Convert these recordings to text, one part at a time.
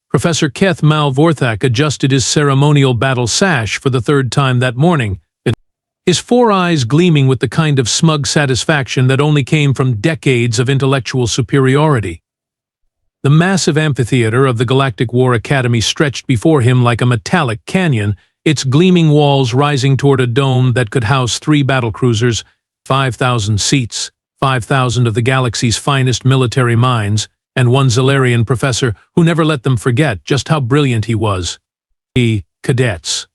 Professor Keth'mal Vorthak adjusted his ceremonial battle sash for the third time that morning, his four eyes gleaming with the kind of smug satisfaction that only came from decades of intellectual superiority. The massive amphitheater of the Galactic War Academy stretched before him like a metallic canyon, its gleaming walls rising toward a dome that could house 3 battlecruisers, 5,000 seats, 5,000 of the galaxy's finest military minds, and one Zalarian professor who never let them forget just how brilliant he was. The cadets.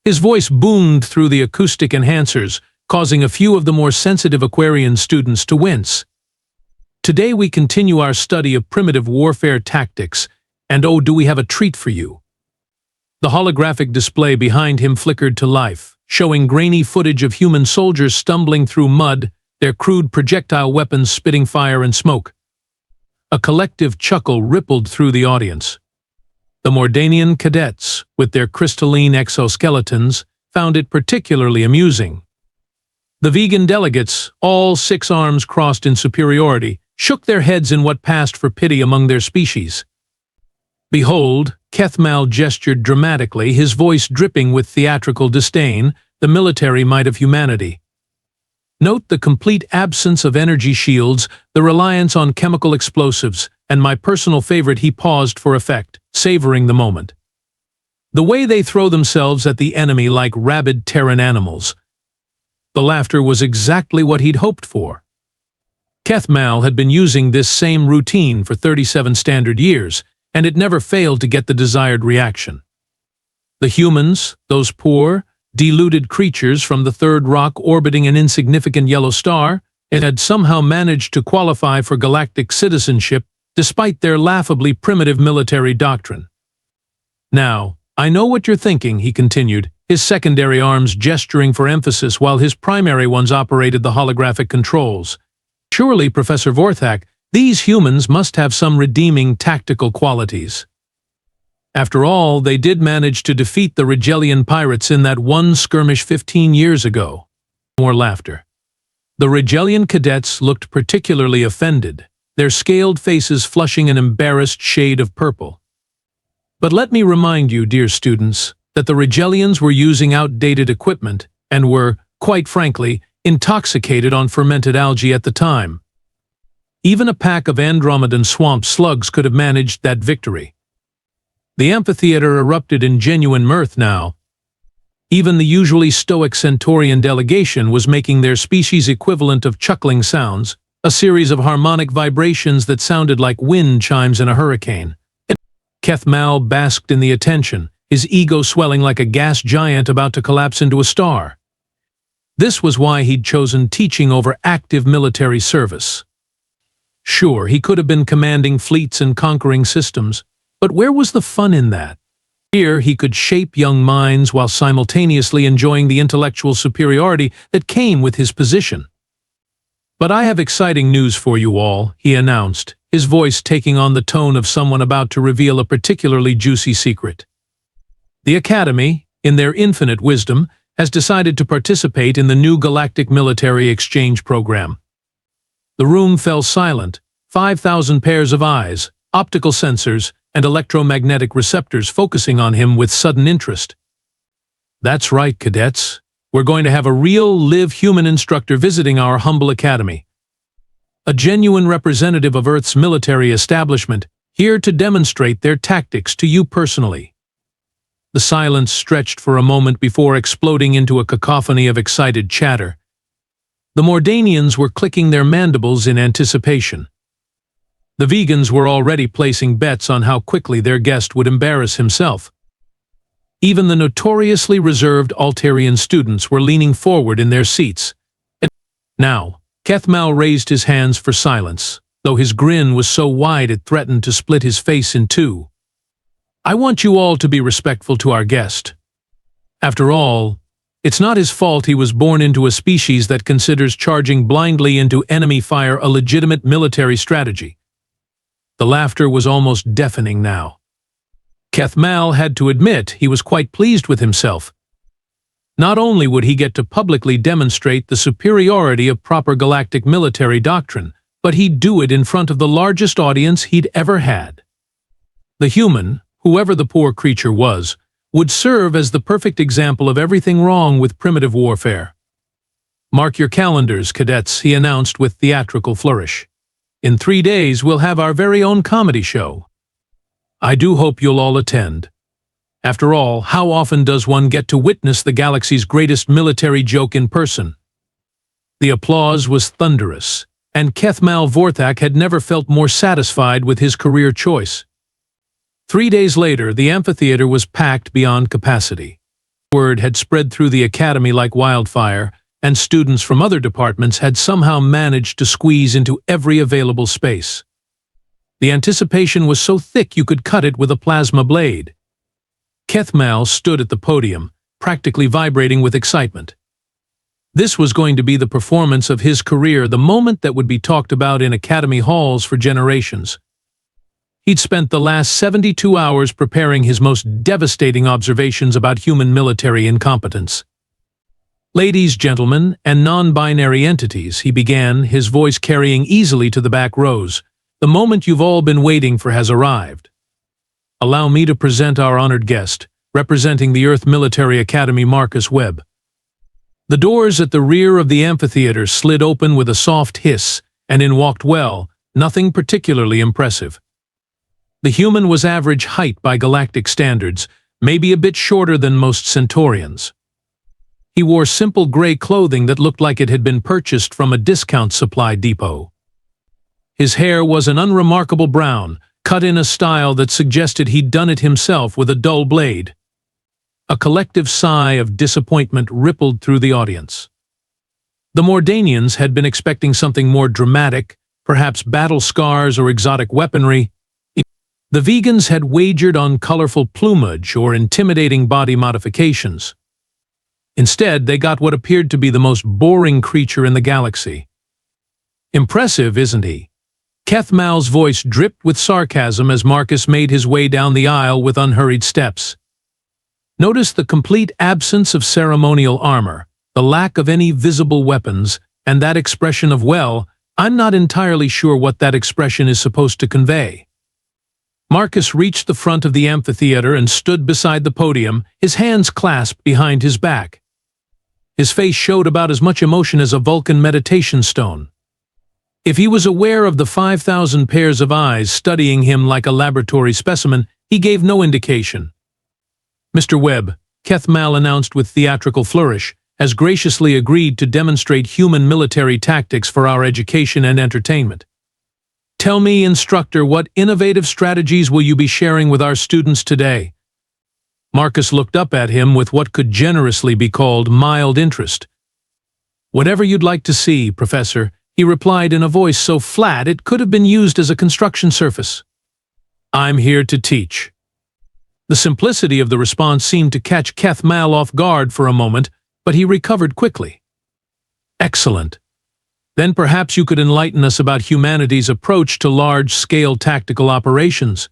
His voice boomed through the acoustic enhancers, causing a few of the more sensitive Aquarian students to wince. Today we continue our study of primitive warfare tactics, and oh, do we have a treat for you. The holographic display behind him flickered to life, showing grainy footage of human soldiers stumbling through mud, their crude projectile weapons spitting fire and smoke. A collective chuckle rippled through the audience. The Mordanian cadets, with their crystalline exoskeletons, found it particularly amusing. The vegan delegates, all 6 arms crossed in superiority, shook their heads in what passed for pity among their species. Behold, Keth'mal gestured dramatically, his voice dripping with theatrical disdain, the military might of humanity. Note the complete absence of energy shields, the reliance on chemical explosives, and my personal favorite, he paused for effect, savoring the moment. The way they throw themselves at the enemy like rabid Terran animals. The laughter was exactly what he'd hoped for. Keth'mal had been using this same routine for 37 standard years, and it never failed to get the desired reaction. The humans, those poor, deluded creatures from the third rock orbiting an insignificant yellow star, it had somehow managed to qualify for galactic citizenship despite their laughably primitive military doctrine. Now, I know what you're thinking, he continued, his secondary arms gesturing for emphasis while his primary ones operated the holographic controls. Surely, Professor Vorthak, these humans must have some redeeming tactical qualities. After all, they did manage to defeat the Regellian pirates in that one skirmish 15 years ago. More laughter. The Regellian cadets looked particularly offended, their scaled faces flushing an embarrassed shade of purple. But let me remind you, dear students, that the Regellians were using outdated equipment and were, quite frankly, intoxicated on fermented algae at the time. Even a pack of Andromedan swamp slugs could have managed that victory. The amphitheater erupted in genuine mirth now. Even the usually stoic Centaurian delegation was making their species equivalent of chuckling sounds, a series of harmonic vibrations that sounded like wind chimes in a hurricane. Keth'mal basked in the attention, his ego swelling like a gas giant about to collapse into a star. This was why he'd chosen teaching over active military service. Sure, he could have been commanding fleets and conquering systems, but where was the fun in that? Here he could shape young minds while simultaneously enjoying the intellectual superiority that came with his position. But I have exciting news for you all, he announced, his voice taking on the tone of someone about to reveal a particularly juicy secret. The Academy, in their infinite wisdom, has decided to participate in the new Galactic Military Exchange Program. The room fell silent, 5,000 pairs of eyes, optical sensors, and electromagnetic receptors focusing on him with sudden interest. That's right, cadets. We're going to have a real, live human instructor visiting our humble academy. A genuine representative of Earth's military establishment, here to demonstrate their tactics to you personally. The silence stretched for a moment before exploding into a cacophony of excited chatter. The Mordanians were clicking their mandibles in anticipation. The vegans were already placing bets on how quickly their guest would embarrass himself. Even the notoriously reserved Altarian students were leaning forward in their seats. Now, Keth'mal raised his hands for silence, though his grin was so wide it threatened to split his face in two. I want you all to be respectful to our guest. After all, it's not his fault he was born into a species that considers charging blindly into enemy fire a legitimate military strategy. The laughter was almost deafening now. Keth'mal had to admit he was quite pleased with himself. Not only would he get to publicly demonstrate the superiority of proper galactic military doctrine, but he'd do it in front of the largest audience he'd ever had. The human, whoever the poor creature was, would serve as the perfect example of everything wrong with primitive warfare. "Mark your calendars, cadets," he announced with theatrical flourish. "In 3 days we'll have our very own comedy show. I do hope you'll all attend. After all, how often does one get to witness the galaxy's greatest military joke in person?" The applause was thunderous, and Keth'mal Vorthak had never felt more satisfied with his career choice. 3 days later, the amphitheater was packed beyond capacity. Word had spread through the academy like wildfire, and students from other departments had somehow managed to squeeze into every available space. The anticipation was so thick you could cut it with a plasma blade. Keth'mal stood at the podium, practically vibrating with excitement. This was going to be the performance of his career, the moment that would be talked about in academy halls for generations. He'd spent the last 72 hours preparing his most devastating observations about human military incompetence. "Ladies, gentlemen, and non-binary entities," he began, his voice carrying easily to the back rows, "the moment you've all been waiting for has arrived. Allow me to present our honored guest, representing the Earth Military Academy, Marcus Webb." The doors at the rear of the amphitheater slid open with a soft hiss, and in walked Well, nothing particularly impressive. The human was average height by galactic standards, maybe a bit shorter than most Centaurians. He wore simple gray clothing that looked like it had been purchased from a discount supply depot. His hair was an unremarkable brown, cut in a style that suggested he'd done it himself with a dull blade. A collective sigh of disappointment rippled through the audience. The Mordanians had been expecting something more dramatic, perhaps battle scars or exotic weaponry. The vegans had wagered on colorful plumage or intimidating body modifications. Instead, they got what appeared to be the most boring creature in the galaxy. "Impressive, isn't he?" Keth'mal's voice dripped with sarcasm as Marcus made his way down the aisle with unhurried steps. Notice the complete absence of ceremonial armor, the lack of any visible weapons, and that expression of, well, I'm not entirely sure what that expression is supposed to convey. Marcus reached the front of the amphitheater and stood beside the podium, his hands clasped behind his back. His face showed about as much emotion as a Vulcan meditation stone. If he was aware of the 5,000 pairs of eyes studying him like a laboratory specimen, he gave no indication. "Mr. Webb," Keth'mal announced with theatrical flourish, "has graciously agreed to demonstrate human military tactics for our education and entertainment. Tell me, instructor, what innovative strategies will you be sharing with our students today?" Marcus looked up at him with what could generously be called mild interest. "Whatever you'd like to see, Professor," he replied in a voice so flat it could have been used as a construction surface. "I'm here to teach." The simplicity of the response seemed to catch Keth'mal off guard for a moment, but he recovered quickly. "Excellent. Then perhaps you could enlighten us about humanity's approach to large-scale tactical operations.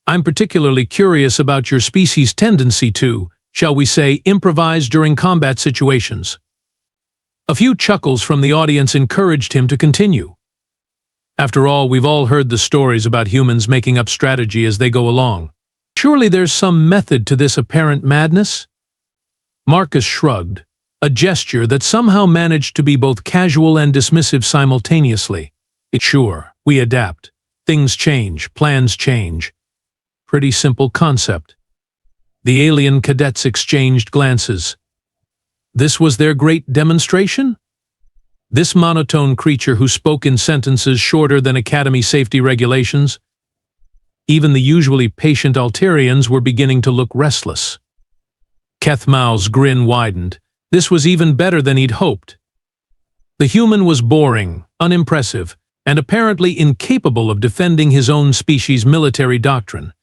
I'm particularly curious about your species' tendency to, shall we say, improvise during combat situations." A few chuckles from the audience encouraged him to continue. "After all, we've all heard the stories about humans making up strategy as they go along. Surely there's some method to this apparent madness?" Marcus shrugged, a gesture that somehow managed to be both casual and dismissive simultaneously. "Sure, we adapt. Things change, plans change. Pretty simple concept." The alien cadets exchanged glances. This was their great demonstration? This monotone creature who spoke in sentences shorter than Academy safety regulations? Even the usually patient Altarians were beginning to look restless. Keth'mal's grin widened. This was even better than he'd hoped. The human was boring, unimpressive, and apparently incapable of defending his own species' military doctrine.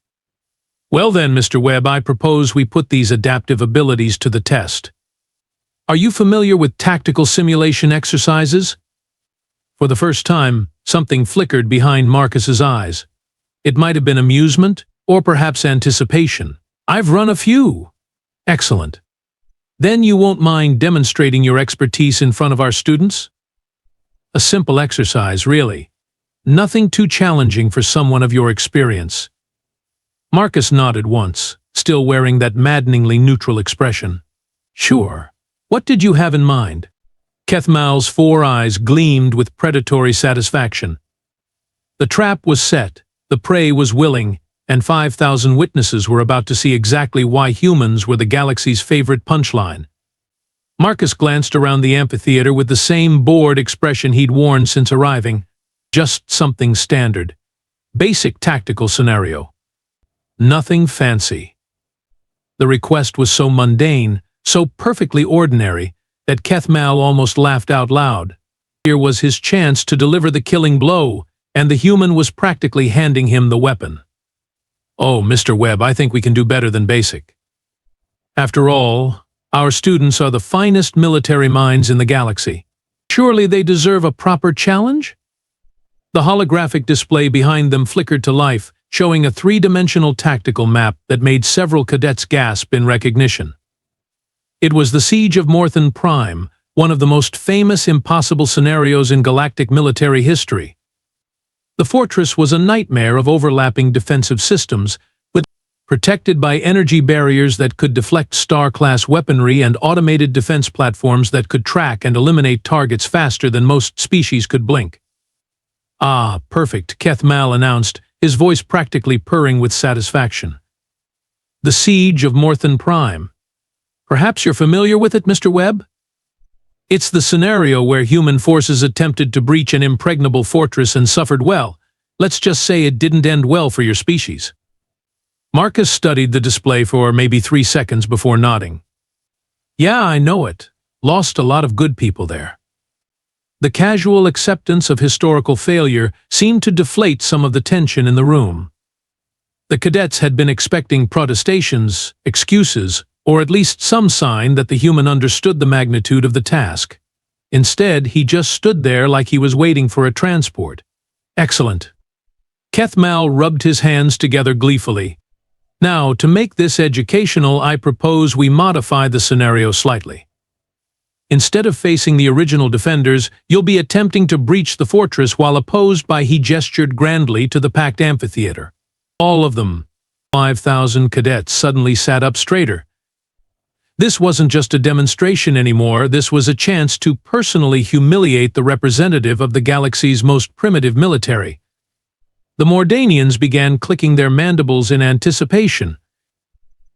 "Well then, Mr. Webb, I propose we put these adaptive abilities to the test. Are you familiar with tactical simulation exercises?" For the first time, something flickered behind Marcus's eyes. It might have been amusement, or perhaps anticipation. "I've run a few." "Excellent. Then you won't mind demonstrating your expertise in front of our students?" A simple exercise, really. Nothing too challenging for someone of your experience. Marcus nodded once, still wearing that maddeningly neutral expression. Sure. What did you have in mind? Keth'mal's 4 eyes gleamed with predatory satisfaction. The trap was set, the prey was willing, and 5,000 witnesses were about to see exactly why humans were the galaxy's favorite punchline. Marcus glanced around the amphitheater with the same bored expression he'd worn since arriving. Just something standard. Basic tactical scenario. Nothing fancy. The request was so mundane, so perfectly ordinary, that Keth'mal almost laughed out loud. Here was his chance to deliver the killing blow, and the human was practically handing him the weapon. Oh, Mr. Webb, I think we can do better than basic. After all, our students are the finest military minds in the galaxy. Surely they deserve a proper challenge? The holographic display behind them flickered to life, showing a 3-dimensional tactical map that made several cadets gasp in recognition. It was the Siege of Morthan Prime, one of the most famous impossible scenarios in galactic military history. The fortress was a nightmare of overlapping defensive systems, protected by energy barriers that could deflect star-class weaponry and automated defense platforms that could track and eliminate targets faster than most species could blink. Ah, perfect, Keth'mal announced, his voice practically purring with satisfaction. The Siege of Morthan Prime. Perhaps you're familiar with it, Mr. Webb? It's the scenario where human forces attempted to breach an impregnable fortress and suffered well. Let's just say it didn't end well for your species. Marcus studied the display for maybe 3 seconds before nodding. Yeah, I know it. Lost a lot of good people there. The casual acceptance of historical failure seemed to deflate some of the tension in the room. The cadets had been expecting protestations, excuses, or at least some sign that the human understood the magnitude of the task. Instead, he just stood there like he was waiting for a transport. Excellent. Keth'mal rubbed his hands together gleefully. Now, to make this educational, I propose we modify the scenario slightly. Instead of facing the original defenders, you'll be attempting to breach the fortress while opposed by, he gestured grandly to the packed amphitheater. All of them, 5,000 cadets, suddenly sat up straighter. This wasn't just a demonstration anymore, this was a chance to personally humiliate the representative of the galaxy's most primitive military. The Mordanians began clicking their mandibles in anticipation.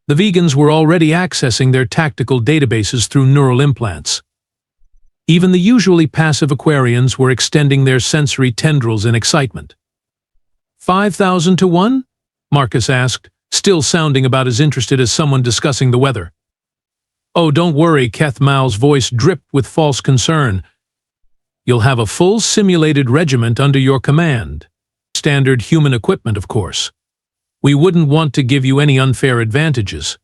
The vegans were already accessing their tactical databases through neural implants. Even the usually passive Aquarians were extending their sensory tendrils in excitement. 5,000 to 1? Marcus asked, still sounding about as interested as someone discussing the weather. Oh, don't worry, Keth'mal's voice dripped with false concern. You'll have a full simulated regiment under your command. Standard human equipment, of course. We wouldn't want to give you any unfair advantages.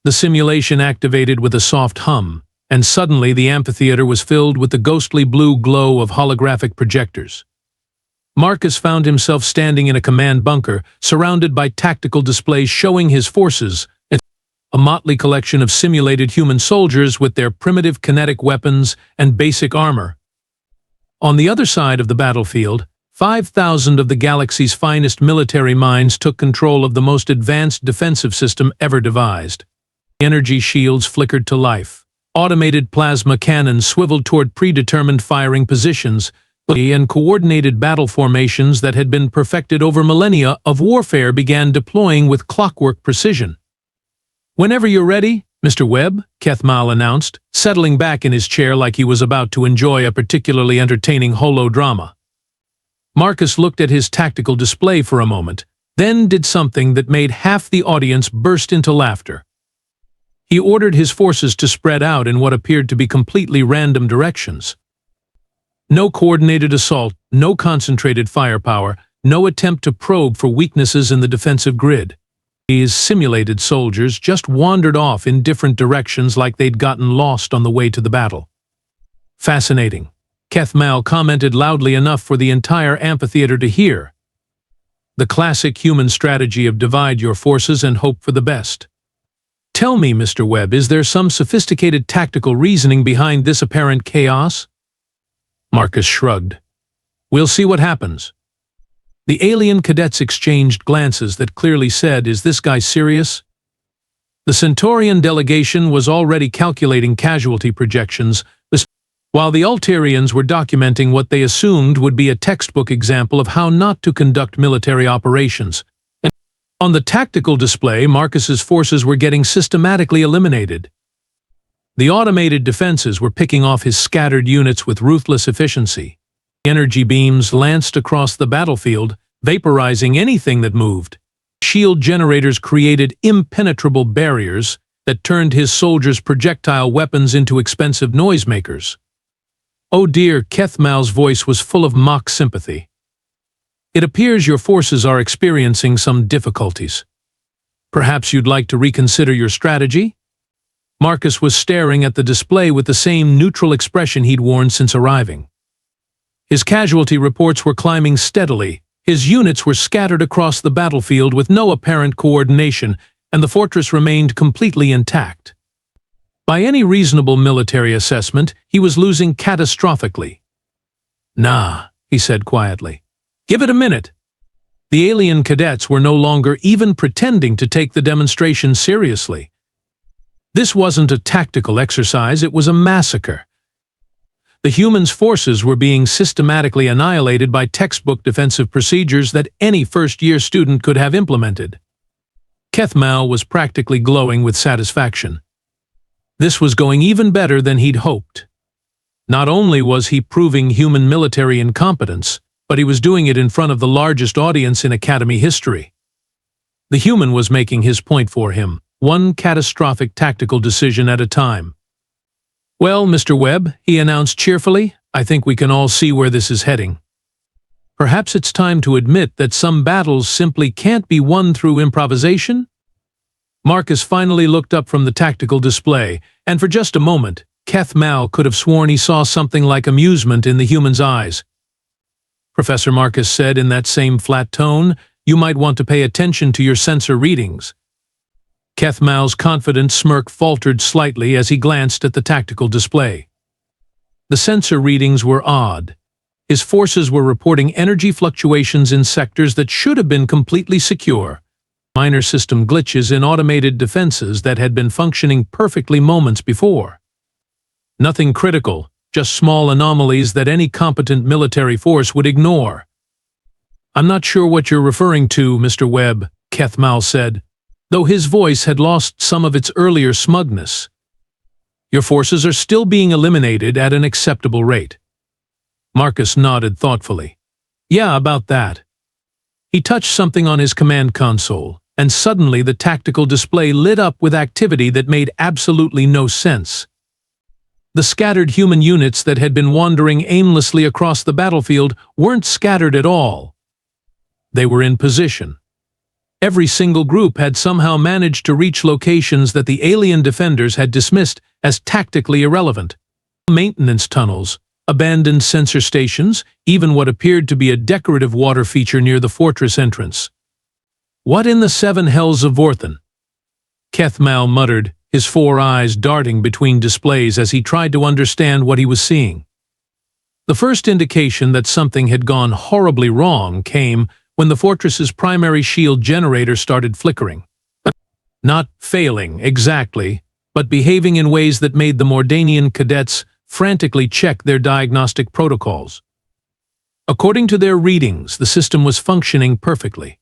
The simulation activated with a soft hum, and suddenly the amphitheater was filled with the ghostly blue glow of holographic projectors. Marcus found himself standing in a command bunker, surrounded by tactical displays showing his forces, a motley collection of simulated human soldiers with their primitive kinetic weapons and basic armor. On the other side of the battlefield, 5,000 of the galaxy's finest military minds took control of the most advanced defensive system ever devised. Energy shields flickered to life. Automated plasma cannons swiveled toward predetermined firing positions, and coordinated battle formations that had been perfected over millennia of warfare began deploying with clockwork precision. Whenever you're ready, Mr. Webb, Keth'mal announced, settling back in his chair like he was about to enjoy a particularly entertaining holodrama. Marcus looked at his tactical display for a moment, then did something that made half the audience burst into laughter. He ordered his forces to spread out in what appeared to be completely random directions. No coordinated assault, no concentrated firepower, no attempt to probe for weaknesses in the defensive grid. These simulated soldiers just wandered off in different directions like they'd gotten lost on the way to the battle. Fascinating. Keth'mal commented loudly enough for the entire amphitheater to hear. The classic human strategy of divide your forces and hope for the best. Tell me, Mr. Webb, is there some sophisticated tactical reasoning behind this apparent chaos? Marcus shrugged. We'll see what happens. The alien cadets exchanged glances that clearly said, "Is this guy serious?" The Centaurian delegation was already calculating casualty projections, while the Altairians were documenting what they assumed would be a textbook example of how not to conduct military operations. And on the tactical display, Marcus's forces were getting systematically eliminated. The automated defenses were picking off his scattered units with ruthless efficiency. Energy beams lanced across the battlefield, vaporizing anything that moved. Shield generators created impenetrable barriers that turned his soldiers' projectile weapons into expensive noisemakers. "Oh dear," Keth'mal's voice was full of mock sympathy. "It appears your forces are experiencing some difficulties. Perhaps you'd like to reconsider your strategy?" Marcus was staring at the display with the same neutral expression he'd worn since arriving. His casualty reports were climbing steadily, his units were scattered across the battlefield with no apparent coordination, and the fortress remained completely intact. By any reasonable military assessment, he was losing catastrophically. "Nah," he said quietly. "Give it a minute." The alien cadets were no longer even pretending to take the demonstration seriously. This wasn't a tactical exercise, it was a massacre. The humans' forces were being systematically annihilated by textbook defensive procedures that any first-year student could have implemented. Keth'mal was practically glowing with satisfaction. This was going even better than he'd hoped. Not only was he proving human military incompetence, but he was doing it in front of the largest audience in Academy history. The human was making his point for him, one catastrophic tactical decision at a time. "Well, Mr. Webb," he announced cheerfully, "I think we can all see where this is heading. Perhaps it's time to admit that some battles simply can't be won through improvisation?" Marcus finally looked up from the tactical display, and for just a moment, Keth'mal could have sworn he saw something like amusement in the human's eyes. "Professor," Marcus said in that same flat tone, "you might want to pay attention to your sensor readings." Keth'mal's confident smirk faltered slightly as he glanced at the tactical display. The sensor readings were odd. His forces were reporting energy fluctuations in sectors that should have been completely secure. Minor system glitches in automated defenses that had been functioning perfectly moments before. Nothing critical, just small anomalies that any competent military force would ignore. "I'm not sure what you're referring to, Mr. Webb," Keth'mal said, though his voice had lost some of its earlier smugness. "Your forces are still being eliminated at an acceptable rate." Marcus nodded thoughtfully. "Yeah, about that." He touched something on his command console, and suddenly the tactical display lit up with activity that made absolutely no sense. The scattered human units that had been wandering aimlessly across the battlefield weren't scattered at all. They were in position. Every single group had somehow managed to reach locations that the alien defenders had dismissed as tactically irrelevant. Maintenance tunnels, abandoned sensor stations, even what appeared to be a decorative water feature near the fortress entrance. "What in the seven hells of Vorthan?" Keth'mal muttered, his four eyes darting between displays as he tried to understand what he was seeing. The first indication that something had gone horribly wrong came when the fortress's primary shield generator started flickering. Not failing, exactly, but behaving in ways that made the Mordanian cadets frantically check their diagnostic protocols. According to their readings, the system was functioning perfectly.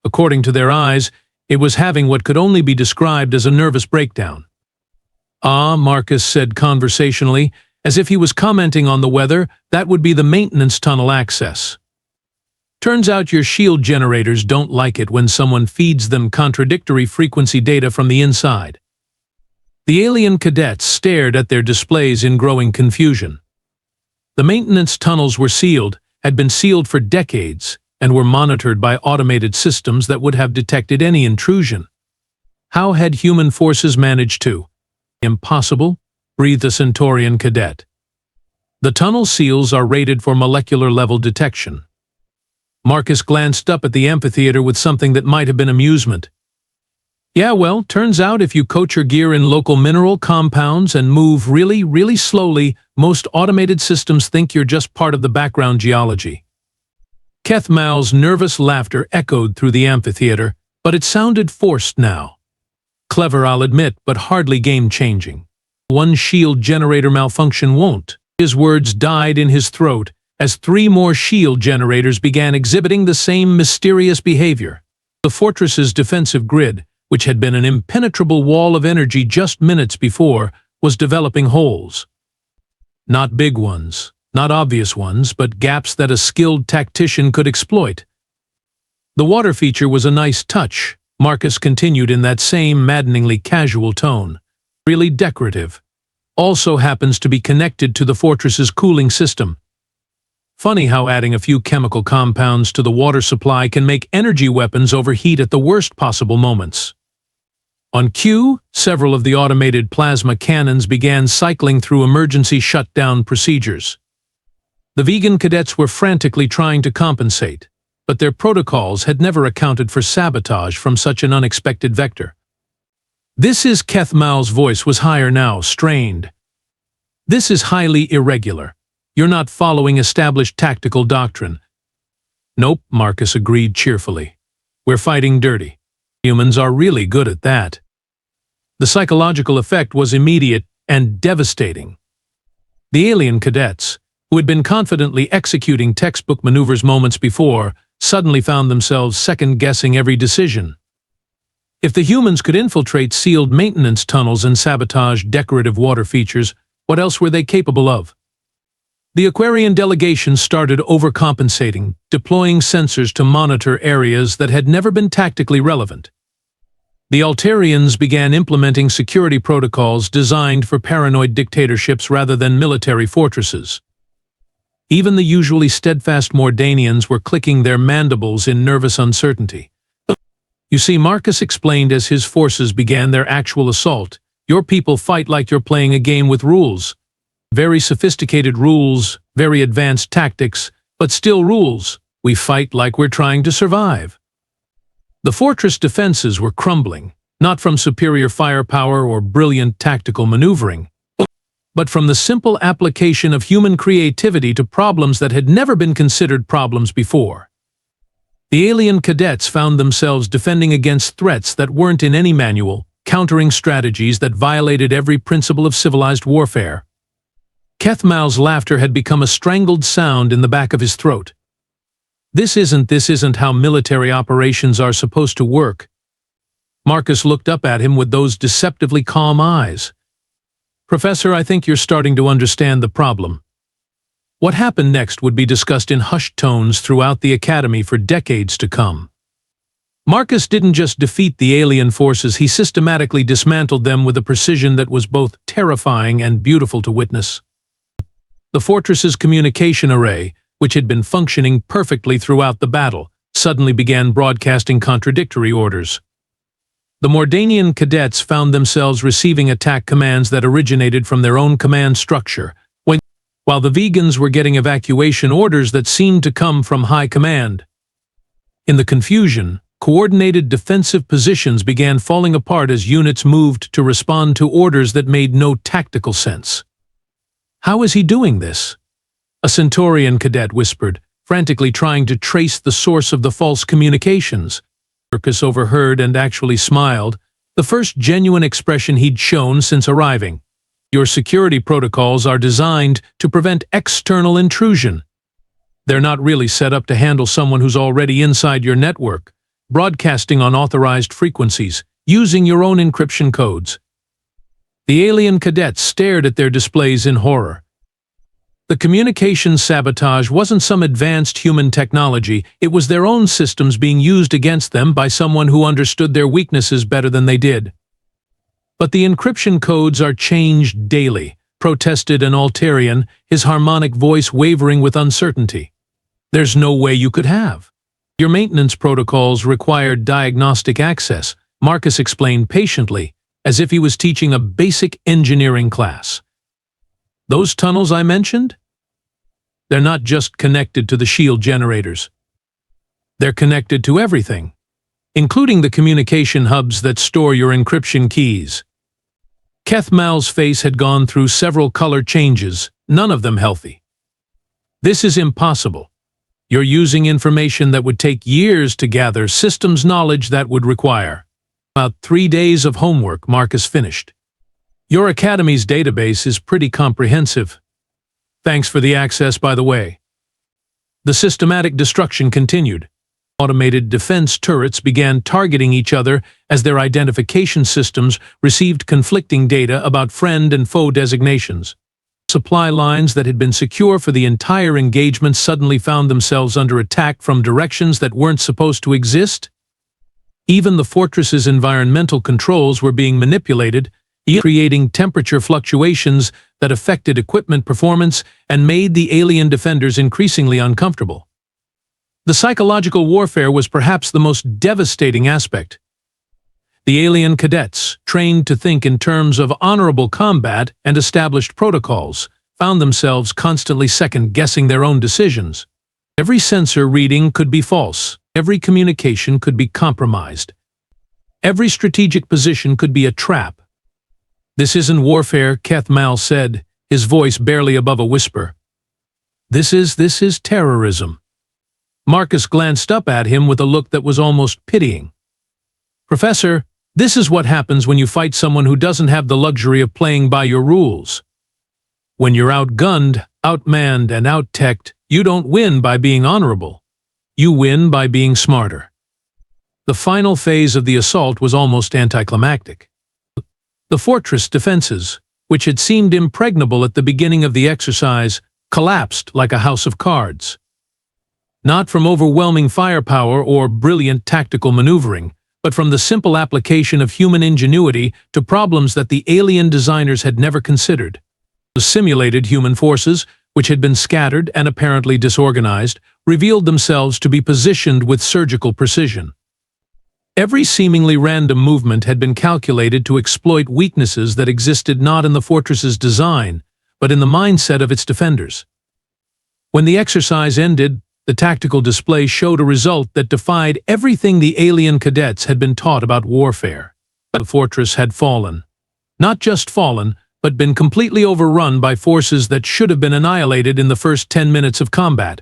According to their eyes, it was having what could only be described as a nervous breakdown. "Ah," Marcus said conversationally, as if he was commenting on the weather, "that would be the maintenance tunnel access. Turns out your shield generators don't like it when someone feeds them contradictory frequency data from the inside." The alien cadets stared at their displays in growing confusion. The maintenance tunnels were sealed, had been sealed for decades, and were monitored by automated systems that would have detected any intrusion. How had human forces managed to? "Impossible," breathed a Centaurian cadet. "The tunnel seals are rated for molecular-level detection." Marcus glanced up at the amphitheater with something that might have been amusement. "Yeah, well, turns out if you coat your gear in local mineral compounds and move really, really slowly, most automated systems think you're just part of the background geology." Keth'mal's nervous laughter echoed through the amphitheater, but it sounded forced now. Clever, I'll admit, but hardly game-changing. One shield generator malfunction won't. His words died in his throat as 3 more shield generators began exhibiting the same mysterious behavior. The fortress's defensive grid, which had been an impenetrable wall of energy just minutes before, was developing holes. Not big ones, not obvious ones, but gaps that a skilled tactician could exploit. The water feature was a nice touch, Marcus continued in that same maddeningly casual tone. Really decorative. Also happens to be connected to the fortress's cooling system. Funny how adding a few chemical compounds to the water supply can make energy weapons overheat at the worst possible moments. On cue, several of the automated plasma cannons began cycling through emergency shutdown procedures. The vegan cadets were frantically trying to compensate, but their protocols had never accounted for sabotage from such an unexpected vector. This is Keth'mal's voice was higher now, strained. This is highly irregular. You're not following established tactical doctrine. Nope, Marcus agreed cheerfully. We're fighting dirty. Humans are really good at that. The psychological effect was immediate and devastating. The alien cadets, who had been confidently executing textbook maneuvers moments before, suddenly found themselves second-guessing every decision. If the humans could infiltrate sealed maintenance tunnels and sabotage decorative water features, what else were they capable of? The Aquarian delegation started overcompensating, deploying sensors to monitor areas that had never been tactically relevant. The Altarians began implementing security protocols designed for paranoid dictatorships rather than military fortresses. Even the usually steadfast Mordanians were clicking their mandibles in nervous uncertainty. You see, Marcus explained as his forces began their actual assault, your people fight like you're playing a game with rules. Very sophisticated rules, very advanced tactics, but still rules. We fight like we're trying to survive. The fortress defenses were crumbling, not from superior firepower or brilliant tactical maneuvering, but from the simple application of human creativity to problems that had never been considered problems before. The alien cadets found themselves defending against threats that weren't in any manual, countering strategies that violated every principle of civilized warfare. Keth'mal's laughter had become a strangled sound in the back of his throat. This isn't how military operations are supposed to work. Marcus looked up at him with those deceptively calm eyes. Professor, I think you're starting to understand the problem. What happened next would be discussed in hushed tones throughout the Academy for decades to come. Marcus didn't just defeat the alien forces, he systematically dismantled them with a precision that was both terrifying and beautiful to witness. The fortress's communication array, which had been functioning perfectly throughout the battle, suddenly began broadcasting contradictory orders. The Mordanian cadets found themselves receiving attack commands that originated from their own command structure, while the vegans were getting evacuation orders that seemed to come from high command. In the confusion, coordinated defensive positions began falling apart as units moved to respond to orders that made no tactical sense. How is he doing this? A Centaurian cadet whispered, frantically trying to trace the source of the false communications. Marcus overheard and actually smiled, the first genuine expression he'd shown since arriving. Your security protocols are designed to prevent external intrusion. They're not really set up to handle someone who's already inside your network, broadcasting on authorized frequencies, using your own encryption codes. The alien cadets stared at their displays in horror. The communication sabotage wasn't some advanced human technology, it was their own systems being used against them by someone who understood their weaknesses better than they did. But the encryption codes are changed daily, protested an Altarian, his harmonic voice wavering with uncertainty. There's no way you could have. Your maintenance protocols required diagnostic access, Marcus explained patiently, as if he was teaching a basic engineering class. Those tunnels I mentioned? They're not just connected to the shield generators. They're connected to everything, including the communication hubs that store your encryption keys. Keth'mal's face had gone through several color changes, none of them healthy. This is impossible. You're using information that would take years to gather, systems knowledge that would require about 3 days of homework. Marcus finished. Your academy's database is pretty comprehensive. Thanks for the access, by the way. The systematic destruction continued. Automated defense turrets began targeting each other as their identification systems received conflicting data about friend and foe designations. Supply lines that had been secure for the entire engagement suddenly found themselves under attack from directions that weren't supposed to exist. Even the fortress's environmental controls were being manipulated, creating temperature fluctuations that affected equipment performance and made the alien defenders increasingly uncomfortable. The psychological warfare was perhaps the most devastating aspect. The alien cadets, trained to think in terms of honorable combat and established protocols, found themselves constantly second-guessing their own decisions. Every sensor reading could be false. Every communication could be compromised. Every strategic position could be a trap. "This isn't warfare," Keth'mal said, his voice barely above a whisper. This is terrorism." Marcus glanced up at him with a look that was almost pitying. "Professor, this is what happens when you fight someone who doesn't have the luxury of playing by your rules. When you're outgunned, outmanned, and out-teched, you don't win by being honorable. You win by being smarter." The final phase of the assault was almost anticlimactic. The fortress defenses, which had seemed impregnable at the beginning of the exercise, collapsed like a house of cards. Not from overwhelming firepower or brilliant tactical maneuvering, but from the simple application of human ingenuity to problems that the alien designers had never considered. The simulated human forces, which had been scattered and apparently disorganized, revealed themselves to be positioned with surgical precision. Every seemingly random movement had been calculated to exploit weaknesses that existed not in the fortress's design, but in the mindset of its defenders. When the exercise ended, the tactical display showed a result that defied everything the alien cadets had been taught about warfare. The fortress had fallen. Not just fallen, but been completely overrun by forces that should have been annihilated in the first 10 minutes of combat.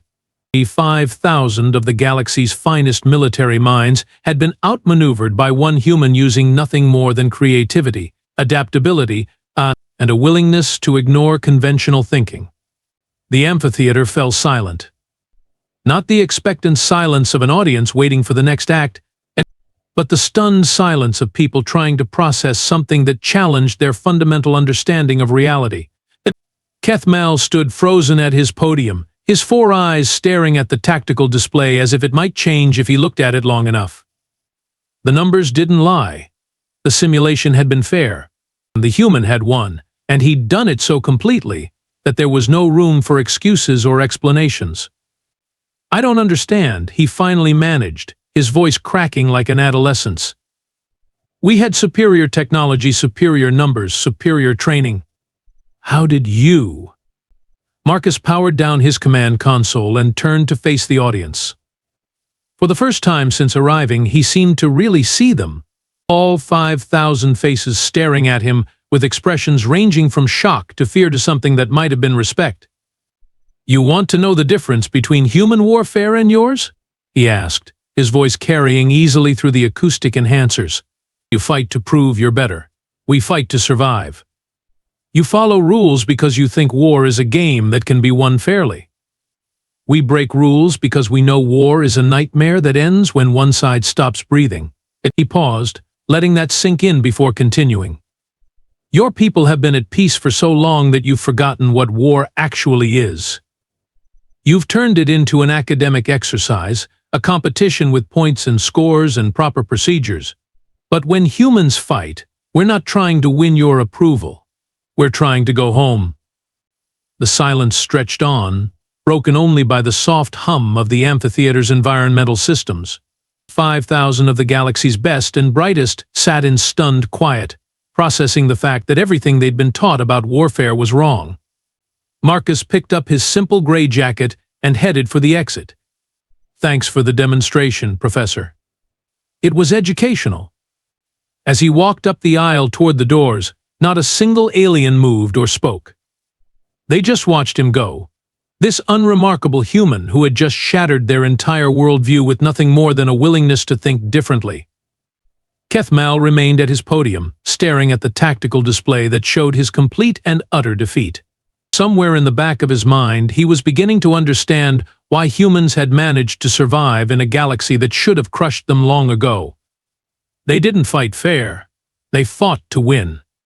5,000 of the galaxy's finest military minds had been outmaneuvered by one human using nothing more than creativity, adaptability, and a willingness to ignore conventional thinking. The amphitheater fell silent. Not the expectant silence of an audience waiting for the next act, but the stunned silence of people trying to process something that challenged their fundamental understanding of reality. Keth'mal stood frozen at his podium, his 4 eyes staring at the tactical display as if it might change if he looked at it long enough. The numbers didn't lie. The simulation had been fair. The human had won, and he'd done it so completely that there was no room for excuses or explanations. "I don't understand," he finally managed, his voice cracking like an adolescent's. "We had superior technology, superior numbers, superior training. How did you?" Marcus powered down his command console and turned to face the audience. For the first time since arriving, he seemed to really see them, all 5,000 faces staring at him with expressions ranging from shock to fear to something that might have been respect. "You want to know the difference between human warfare and yours?" he asked, his voice carrying easily through the acoustic enhancers. "You fight to prove you're better. We fight to survive. You follow rules because you think war is a game that can be won fairly. We break rules because we know war is a nightmare that ends when one side stops breathing." He paused, letting that sink in before continuing. "Your people have been at peace for so long that you've forgotten what war actually is. You've turned it into an academic exercise, a competition with points and scores and proper procedures. But when humans fight, we're not trying to win your approval. We're trying to go home." The silence stretched on, broken only by the soft hum of the amphitheater's environmental systems. 5,000 of the galaxy's best and brightest sat in stunned quiet, processing the fact that everything they'd been taught about warfare was wrong. Marcus picked up his simple gray jacket and headed for the exit. "Thanks for the demonstration, Professor." It was educational. As he walked up the aisle toward the doors, not a single alien moved or spoke. They just watched him go, This unremarkable human who had just shattered their entire worldview with nothing more than a willingness to think differently. Keth'mal remained at his podium, staring at the tactical display that showed his complete and utter defeat. Somewhere in the back of his mind, he was beginning to understand why humans had managed to survive in a galaxy that should have crushed them long ago. They didn't fight fair. They fought to win.